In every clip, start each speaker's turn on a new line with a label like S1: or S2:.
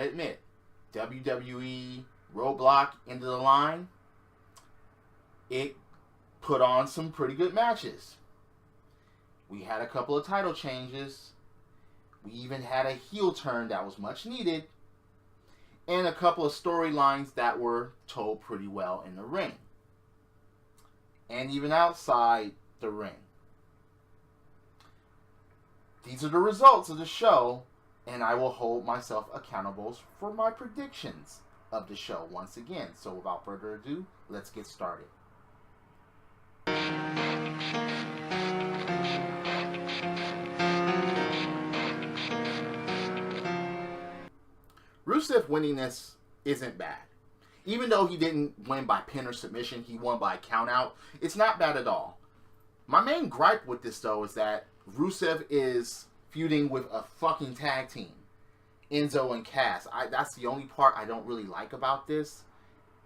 S1: gotta admit, WWE Roadblock into the line, it put on some pretty good matches. We had a couple of title changes. We even had a heel turn that was much needed. And a couple of storylines that were told pretty well in the ring. And even outside the ring. These are the results of the show, and I will hold myself accountable for my predictions of the show once again. So without further ado, let's get started. Rusev winning this isn't bad. Even though he didn't win by pin or submission, he won by countout. It's not bad at all. My main gripe with this, though, is that Rusev is feuding with a fucking tag team. Enzo and Cass. That's the only part I don't really like about this.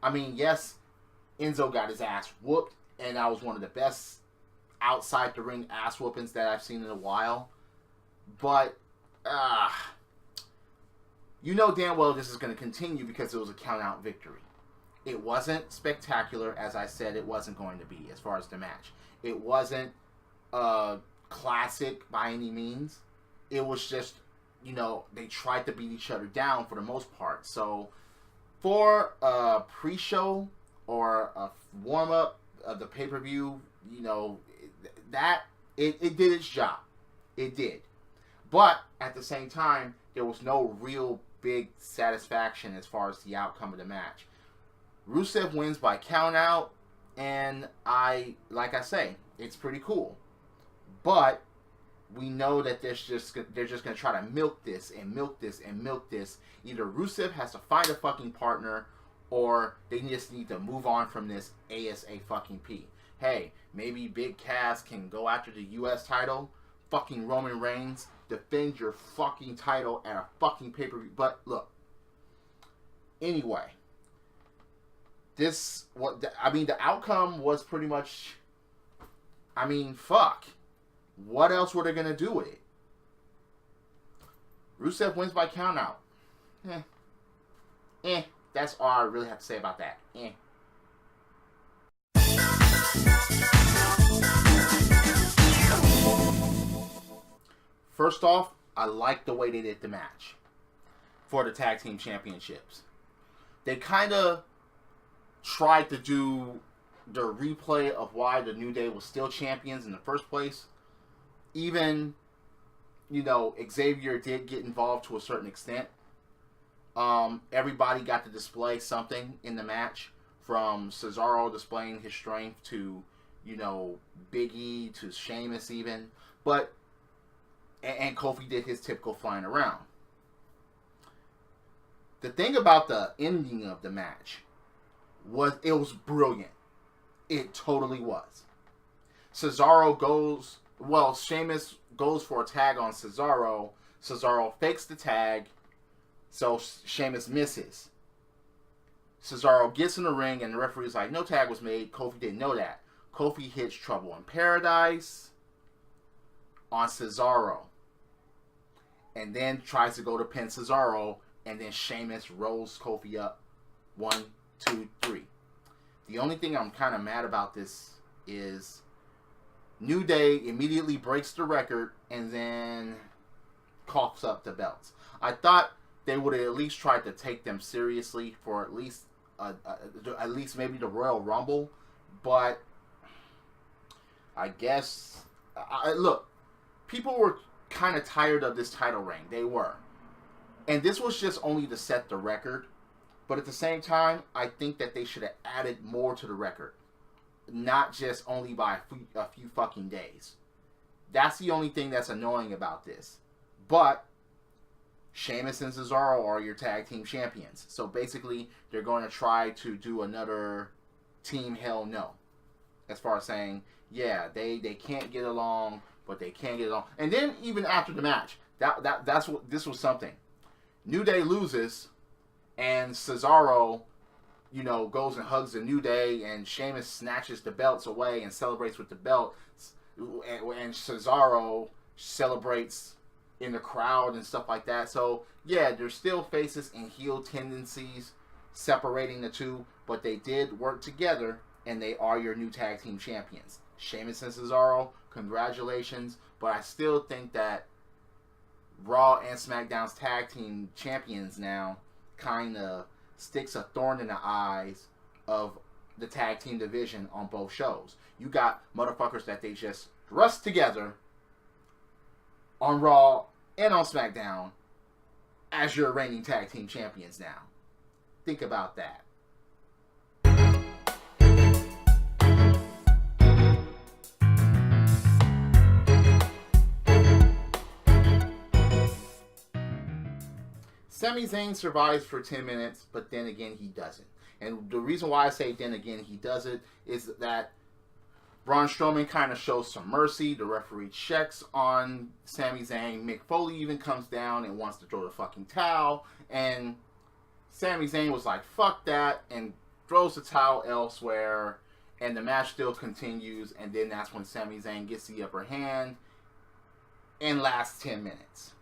S1: I mean, yes, Enzo got his ass whooped, and that was one of the best outside the ring ass whoopings that I've seen in a while. But, you know damn well this is going to continue because it was a count-out victory. It wasn't spectacular, as I said it wasn't going to be, as far as the match. It wasn't classic by any means. It was just, you know, they tried to beat each other down for the most part. So, for a pre-show or a warm-up of the pay-per-view, you know, it did its job. It did. But, at the same time, there was no real big satisfaction as far as the outcome of the match. Rusev wins by countout, and like I say, it's pretty cool. But we know that they're just going to try to milk this and milk this and milk this. Either Rusev has to find a fucking partner, or they just need to move on from this ASAP. Hey, maybe Big Cass can go after the U.S. title. Fucking Roman Reigns, defend your fucking title at a fucking pay-per-view. But look, anyway, the outcome was pretty much, fuck. What else were they gonna do with it? Rusev wins by countout. That's all I really have to say about that. First off, I like the way they did the match for the tag team championships. They kind of tried to do the replay of why the New Day was still champions in the first place. Even, you know, Xavier did get involved to a certain extent. Everybody got to display something in the match, from Cesaro displaying his strength to, you know, Big E to Sheamus even. And Kofi did his typical flying around. The thing about the ending of the match was it was brilliant. It totally was. Sheamus goes for a tag on Cesaro. Cesaro fakes the tag, so Sheamus misses. Cesaro gets in the ring, and the referee's like, no tag was made. Kofi didn't know that. Kofi hits Trouble in Paradise on Cesaro, and then tries to go to pin Cesaro, and then Sheamus rolls Kofi up 1, 2, 3. The only thing I'm kind of mad about this is New Day immediately breaks the record and then coughs up the belts. I thought they would have at least tried to take them seriously for at least maybe the Royal Rumble, but I guess look, people were kind of tired of this title reign. They were. And this was just only to set the record. But at the same time, I think that they should have added more to the record. Not just only by a few fucking days. That's the only thing that's annoying about this. But Sheamus and Cesaro are your tag team champions. So basically, they're going to try to do another Team Hell No. As far as saying, yeah, they can't get along, but they can get along. And then even after the match, this was something. New Day loses, and Cesaro, you know, goes and hugs the New Day, and Sheamus snatches the belts away and celebrates with the belt, and Cesaro celebrates in the crowd and stuff like that. So yeah, there's still faces and heel tendencies separating the two, but they did work together, and they are your new tag team champions. Sheamus and Cesaro, congratulations, but I still think that Raw and SmackDown's tag team champions now kind of sticks a thorn in the eyes of the tag team division on both shows. You got motherfuckers that they just thrust together on Raw and on SmackDown as your reigning tag team champions now. Think about that. Sami Zayn survives for 10 minutes, but then again he doesn't. And the reason why I say then again he does it is that Braun Strowman kind of shows some mercy. The referee checks on Sami Zayn. Mick Foley even comes down and wants to throw the fucking towel. And Sami Zayn was like, fuck that, and throws the towel elsewhere. And the match still continues. And then that's when Sami Zayn gets the upper hand and lasts 10 minutes.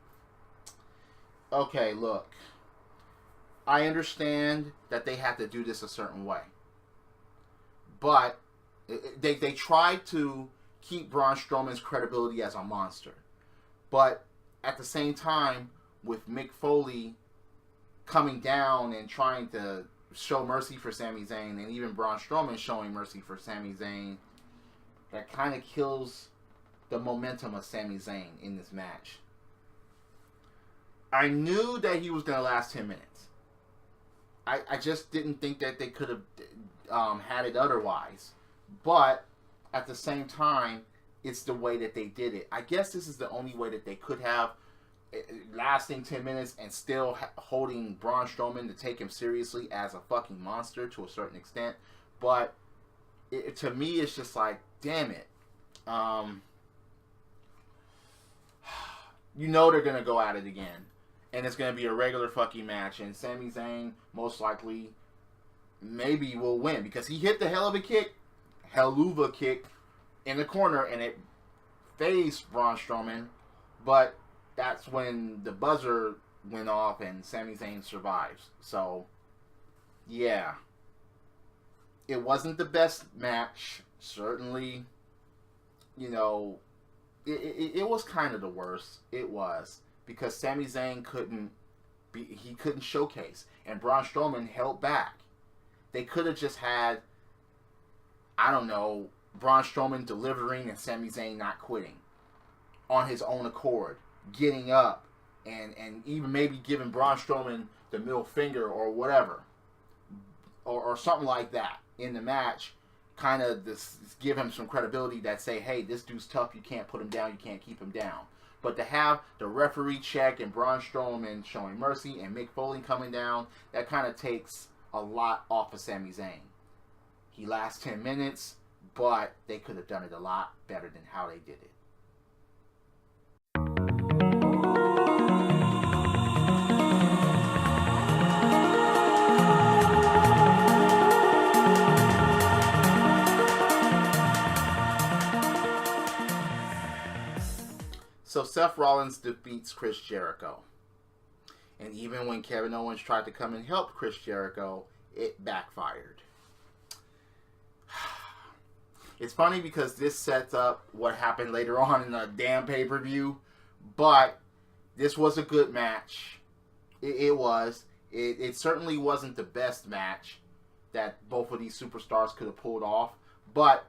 S1: Okay, look. I understand that they have to do this a certain way. But they tried to keep Braun Strowman's credibility as a monster. But at the same time, with Mick Foley coming down and trying to show mercy for Sami Zayn, and even Braun Strowman showing mercy for Sami Zayn, that kind of kills the momentum of Sami Zayn in this match. I knew that he was going to last 10 minutes. I just didn't think that they could have had it otherwise. But at the same time, it's the way that they did it. I guess this is the only way that they could have lasting 10 minutes and still holding Braun Strowman to take him seriously as a fucking monster to a certain extent. But to me, it's just like, damn it. You know they're going to go at it again. And it's going to be a regular fucking match. And Sami Zayn most likely maybe will win. Because he hit the Helluva kick in the corner. And it phased Braun Strowman. But that's when the buzzer went off and Sami Zayn survives. So, yeah. It wasn't the best match. Certainly, you know, it was kind of the worst. It was. Because Sami Zayn couldn't showcase. And Braun Strowman held back. They could have just had, I don't know, Braun Strowman delivering and Sami Zayn not quitting. On his own accord. Getting up. And even maybe giving Braun Strowman the middle finger or whatever. Or something like that in the match. Kind of give him some credibility that say, hey, this dude's tough. You can't put him down. You can't keep him down. But to have the referee check and Braun Strowman showing mercy and Mick Foley coming down, that kind of takes a lot off of Sami Zayn. He lasts 10 minutes, but they could have done it a lot better than how they did it. So Seth Rollins defeats Chris Jericho. And even when Kevin Owens tried to come and help Chris Jericho, it backfired. It's funny because this sets up what happened later on in the damn pay-per-view. But this was a good match. It was. It certainly wasn't the best match that both of these superstars could have pulled off. But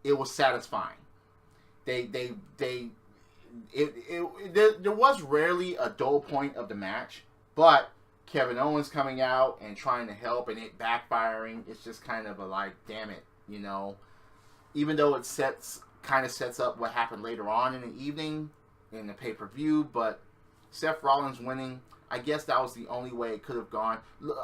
S1: it was satisfying. There was rarely a dull point of the match, but Kevin Owens coming out and trying to help and it backfiring, it's just kind of a like, damn it, you know. Even though it kind of sets up what happened later on in the evening in the pay-per-view, but Seth Rollins winning, I guess that was the only way it could have gone.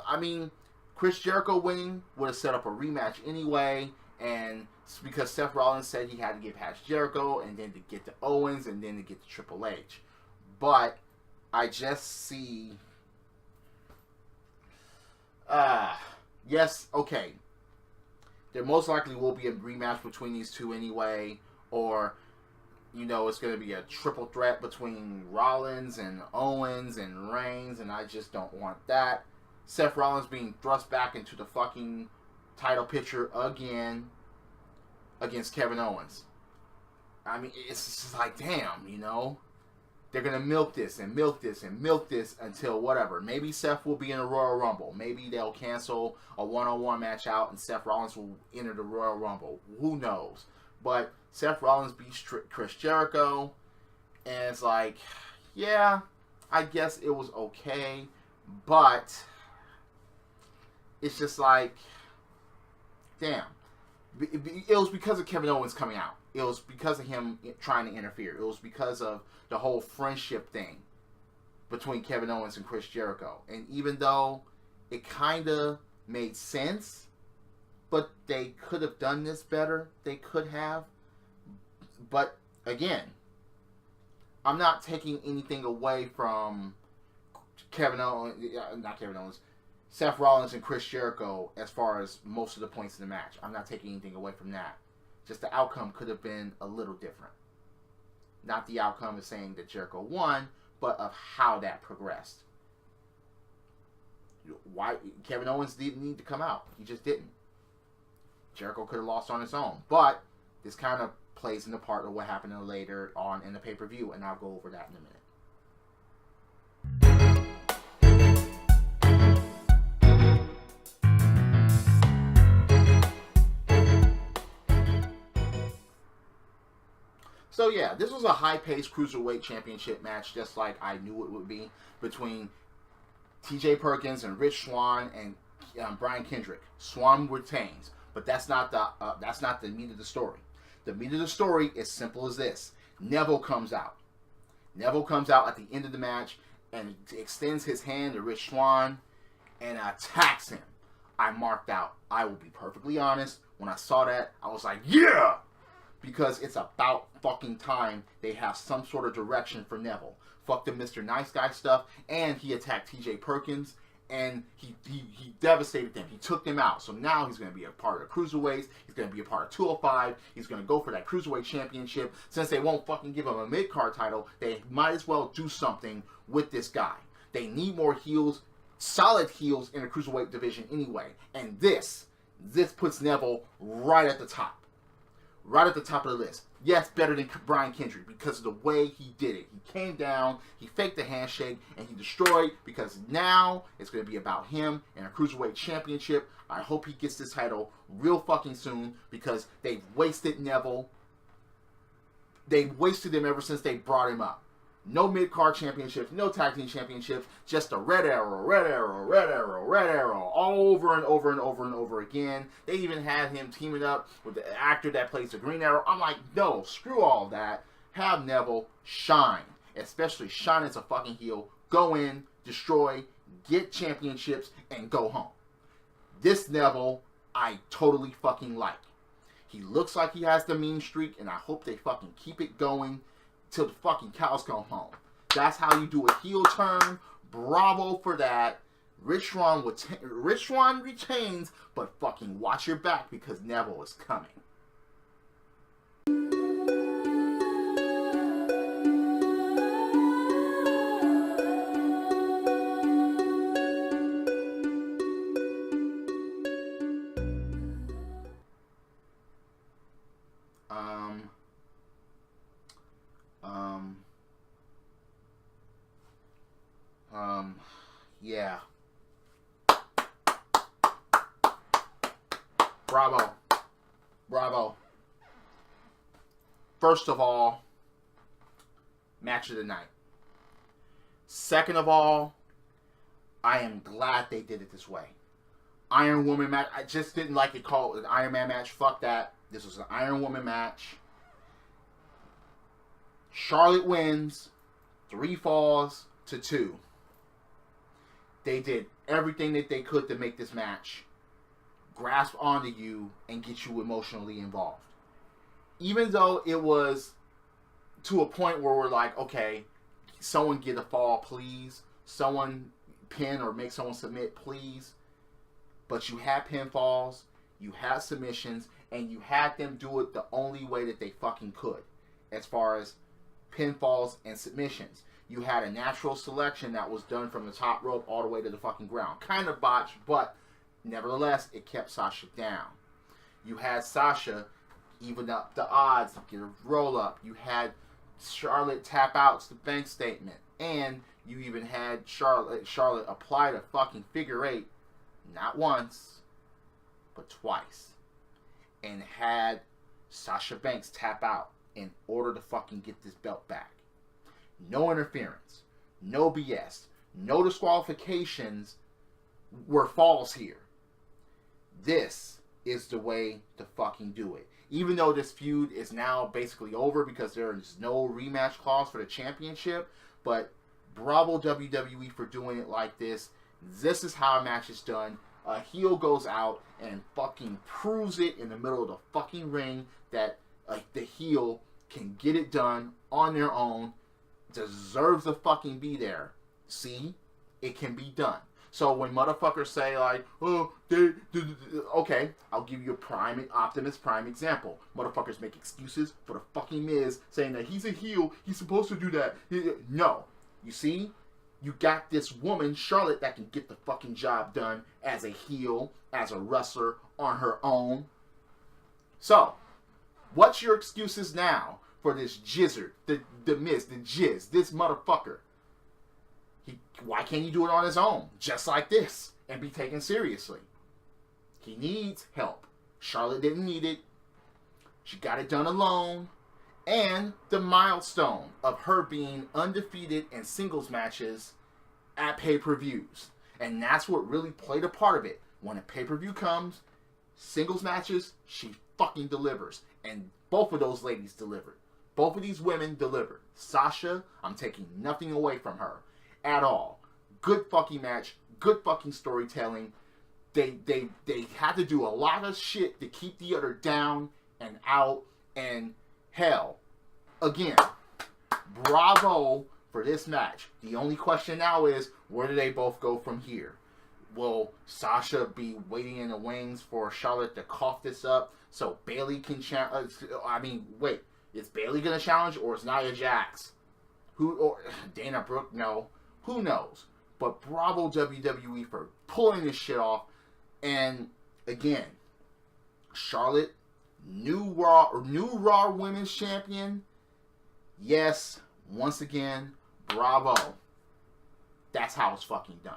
S1: I mean, Chris Jericho winning would have set up a rematch anyway, and because Seth Rollins said he had to get past Jericho and then to get to Owens and then to get to Triple H. But I just see... yes, okay. There most likely will be a rematch between these two anyway, or You know, it's going to be a triple threat between Rollins and Owens and Reigns, and I just don't want that. Seth Rollins being thrust back into the fucking title picture again against Kevin Owens. I mean, it's just like, damn, you know? They're going to milk this and milk this and milk this until whatever. Maybe Seth will be in a Royal Rumble. Maybe they'll cancel a one-on-one match out and Seth Rollins will enter the Royal Rumble. Who knows? But Seth Rollins beats Chris Jericho. And it's like, yeah, I guess it was okay. But it's just like, damn. It was because of Kevin Owens coming out. It was because of him trying to interfere. It was because of the whole friendship thing between Kevin Owens and Chris Jericho. And even though it kind of made sense, but they could have done this better. They could have. But again, I'm not taking anything away from Seth Rollins and Chris Jericho as far as most of the points in the match. I'm not taking anything away from that. Just the outcome could have been a little different. Not the outcome of saying that Jericho won, but of how that progressed. Why Kevin Owens didn't need to come out. He just didn't. Jericho could have lost on his own. But this kind of plays in the part of what happened later on in the pay-per-view, and I'll go over that in a minute. So yeah, this was a high-paced Cruiserweight Championship match, just like I knew it would be, between TJ Perkins and Rich Swann and Brian Kendrick. Swann retains, but that's not the meat of the story. The meat of the story is simple as this. Neville comes out. Neville comes out at the end of the match and extends his hand to Rich Swann and attacks him. I marked out. I will be perfectly honest. When I saw that, I was like, yeah! Because it's about fucking time they have some sort of direction for Neville. Fuck the Mr. Nice Guy stuff. And he attacked TJ Perkins. And he devastated them. He took them out. So now he's going to be a part of the Cruiserweights. He's going to be a part of 205. He's going to go for that Cruiserweight Championship. Since they won't fucking give him a mid-card title, they might as well do something with this guy. They need more heels, solid heels in the Cruiserweight division anyway. And this puts Neville right at the top. Right at the top of the list. Yes, better than Brian Kendrick because of the way he did it. He came down, he faked the handshake, and he destroyed because now it's going to be about him and a Cruiserweight Championship. I hope he gets this title real fucking soon because they've wasted Neville. They've wasted him ever since they brought him up. No mid-card championships, no tag team championships, just a red arrow, red arrow, red arrow, red arrow, all over and over and over and over again. They even had him teaming up with the actor that plays the Green Arrow. I'm like, no, screw all of that. Have Neville shine, especially shine as a fucking heel. Go in, destroy, get championships, and go home. This Neville, I totally fucking like. He looks like he has the mean streak, and I hope they fucking keep it going till the fucking cows come home. That's how you do a heel turn. Bravo for that. Rich Swann retains, but fucking watch your back because Neville is coming. Yeah. Bravo. Bravo. First of all, match of the night. Second of all, I am glad they did it this way. Iron Woman match. I just didn't like it called an Iron Man match. Fuck that. This was an Iron Woman match. Charlotte wins 3 falls to 2. They did everything that they could to make this match grasp onto you and get you emotionally involved. Even though it was to a point where we're like, okay, someone get a fall, please. Someone pin or make someone submit, please. But you had pinfalls, you had submissions, and you had them do it the only way that they fucking could. as far as pinfalls and submissions. You had a natural selection that was done from the top rope all the way to the fucking ground. Kind of botched, but nevertheless, it kept Sasha down. You had Sasha even up the odds to get a roll up. You had Charlotte tap out to the bank statement. And you even had Charlotte apply the fucking figure eight, not once, but twice. And had Sasha Banks tap out in order to fucking get this belt back. No interference. No BS. No disqualifications were false here. This is the way to fucking do it. Even though this feud is now basically over because there is no rematch clause for the championship, but bravo WWE for doing it like this. This is how a match is done. A heel goes out and fucking proves it in the middle of the fucking ring that the heel can get it done on their own, deserves to fucking be there. See? It can be done. So when motherfuckers say like, oh, okay, I'll give you a Optimus Prime example. Motherfuckers make excuses for the fucking Miz saying that he's a heel, he's supposed to do that. No. You see? You got this woman, Charlotte, that can get the fucking job done as a heel, as a wrestler, on her own. So, what's your excuses now for this jizzard, the Miz, the jizz, this motherfucker? Why can't he do it on his own, just like this, and be taken seriously? He needs help. Charlotte didn't need it. She got it done alone. And the milestone of her being undefeated in singles matches at pay-per-views. And that's what really played a part of it. When a pay-per-view comes, singles matches, she fucking delivers. And both of those ladies delivered. Both of these women delivered. Sasha, I'm taking nothing away from her at all. Good fucking match. Good fucking storytelling. They had to do a lot of shit to keep the other down and out. And hell, again, bravo for this match. The only question now is, where do they both go from here? Will Sasha be waiting in the wings for Charlotte to cough this up so Bayley can challenge? Wait, is Bayley going to challenge, or is Nia Jax? Or Dana Brooke? No. Who knows? But bravo WWE for pulling this shit off. And again, Charlotte, new Raw Women's Champion. Yes, once again, bravo. That's how it's fucking done.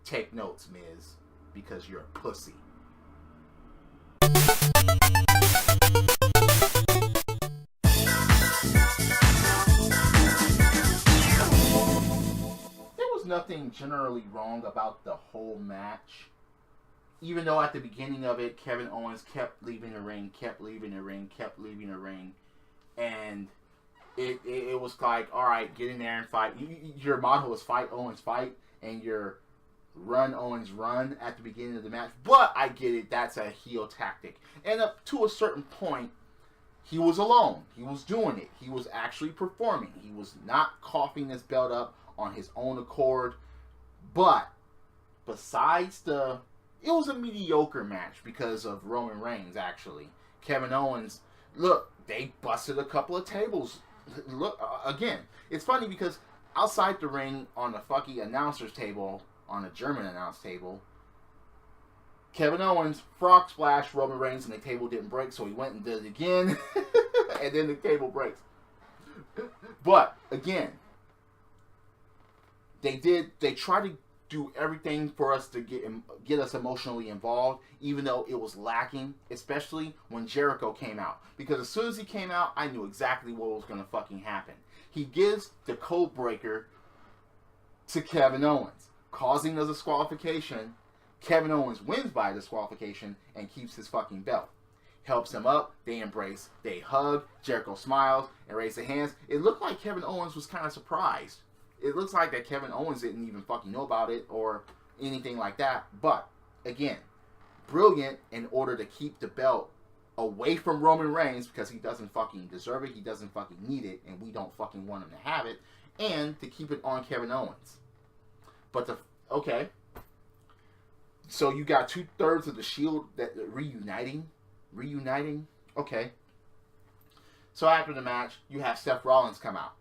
S1: Take notes, Miz, because you're a pussy. There was nothing generally wrong about the whole match. Even though at the beginning of it, Kevin Owens kept leaving the ring, and it was like, all right, get in there and fight. Your motto is fight Owens, fight, and your run Owens, run at the beginning of the match. But I get it, that's a heel tactic. And up to a certain point, he was alone. He was doing it. He was actually performing. He was not coughing this belt up on his own accord. But besides it was a mediocre match because of Roman Reigns, actually. Kevin Owens, look, they busted a couple of tables. Look, again, it's funny because outside the ring on the fucking announcer's table, on a German announce table, Kevin Owens frog splash Roman Reigns and the table didn't break, so he went and did it again, and then the table breaks. But, again, they tried to do everything for us to get us emotionally involved, even though it was lacking, especially when Jericho came out. Because as soon as he came out, I knew exactly what was going to fucking happen. He gives the code breaker to Kevin Owens, causing the disqualification. Kevin Owens wins by disqualification and keeps his fucking belt. Helps him up, they embrace, they hug, Jericho smiles and raises their hands. It looked like Kevin Owens was kind of surprised. It looks like that Kevin Owens didn't even fucking know about it or anything like that. But, again, brilliant in order to keep the belt away from Roman Reigns because he doesn't fucking deserve it, he doesn't fucking need it, and we don't fucking want him to have it, and to keep it on Kevin Owens. But okay. So you got 2/3 of the Shield that reuniting. Okay. So after the match, you have Seth Rollins come out,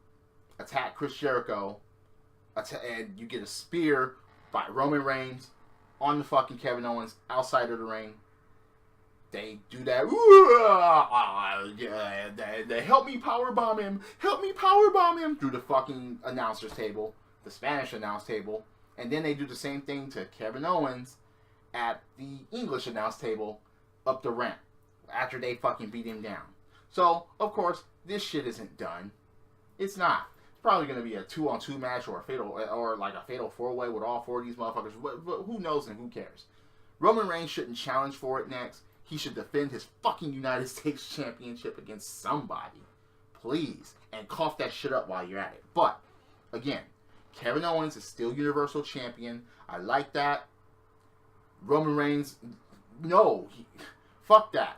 S1: attack Chris Jericho, and you get a spear by Roman Reigns on the fucking Kevin Owens outside of the ring. They do that. They help me powerbomb him. Help me powerbomb him through the fucking announcer's table, the Spanish announce table. And then they do the same thing to Kevin Owens at the English announce table up the ramp after they fucking beat him down. So, of course, this shit isn't done. It's not. It's probably going to be a 2-on-2 match or a fatal 4-way with all four of these motherfuckers. But who knows and who cares? Roman Reigns shouldn't challenge for it next. He should defend his fucking United States Championship against somebody. Please. And cough that shit up while you're at it. But, again, Kevin Owens is still Universal Champion. I like that. Roman Reigns, no. Fuck that.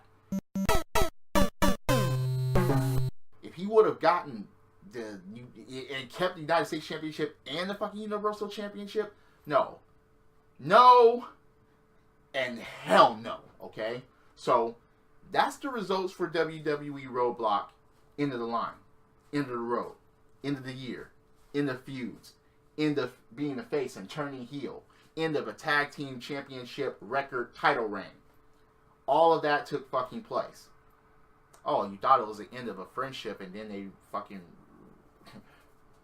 S1: If he would have gotten and kept the United States Championship and the fucking Universal Championship, no. No. And hell no. Okay? So, that's the results for WWE Roadblock. End of the line. End of the road. End of the year. End of feuds. End of being a face and turning heel. End of a tag team championship record title reign. All of that took fucking place. Oh, you thought it was the end of a friendship and then they fucking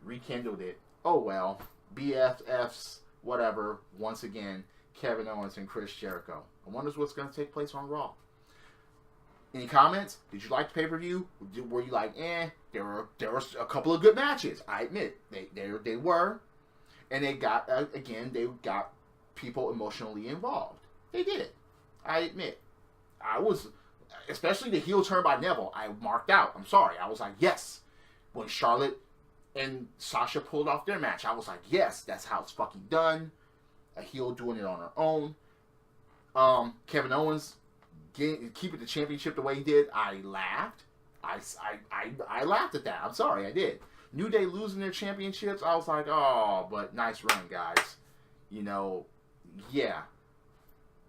S1: rekindled it. Oh well. BFFs, whatever. Once again, Kevin Owens and Chris Jericho. I wonder what's going to take place on Raw. Any comments? Did you like the pay-per-view? Were you like, there were a couple of good matches. I admit, they were. And they got, they got people emotionally involved. They did. I admit. I was, especially the heel turn by Neville, I marked out. I'm sorry. I was like, yes. When Charlotte and Sasha pulled off their match, I was like, yes, that's how it's fucking done. A heel doing it on her own. Kevin Owens keeping the championship the way he did, I laughed. I laughed at that. I'm sorry, I did. New Day losing their championships, I was like, oh, but nice run, guys. You know, yeah.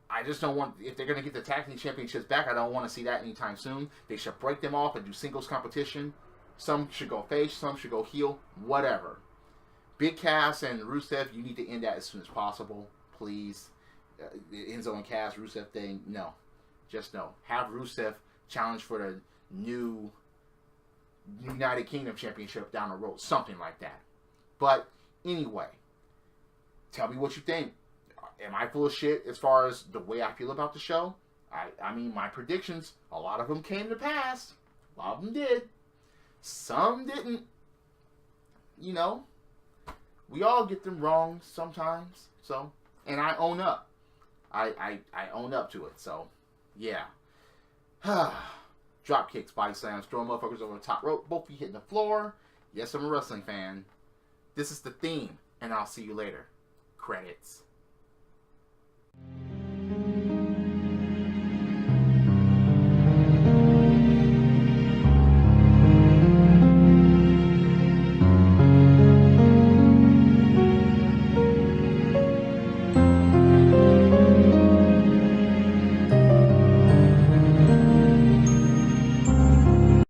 S1: I just don't want, if they're going to get the tag team championships back, I don't want to see that anytime soon. They should break them off and do singles competition. Some should go face, some should go heel, whatever. Big Cass and Rusev, you need to end that as soon as possible, please. Enzo and Cass, Rusev thing, no. Just no. Have Rusev challenge for the new United Kingdom Championship down the road. Something like that. But anyway, tell me what you think. Am I full of shit as far as the way I feel about the show? I mean, my predictions, a lot of them came to pass. A lot of them did. Some didn't. You know, we all get them wrong sometimes. So, and I own up. I own up to it. So, yeah. Drop kicks, body slams, throwing motherfuckers over the top rope, both feet hitting the floor. Yes, I'm a wrestling fan. This is the theme, and I'll see you later. Credits.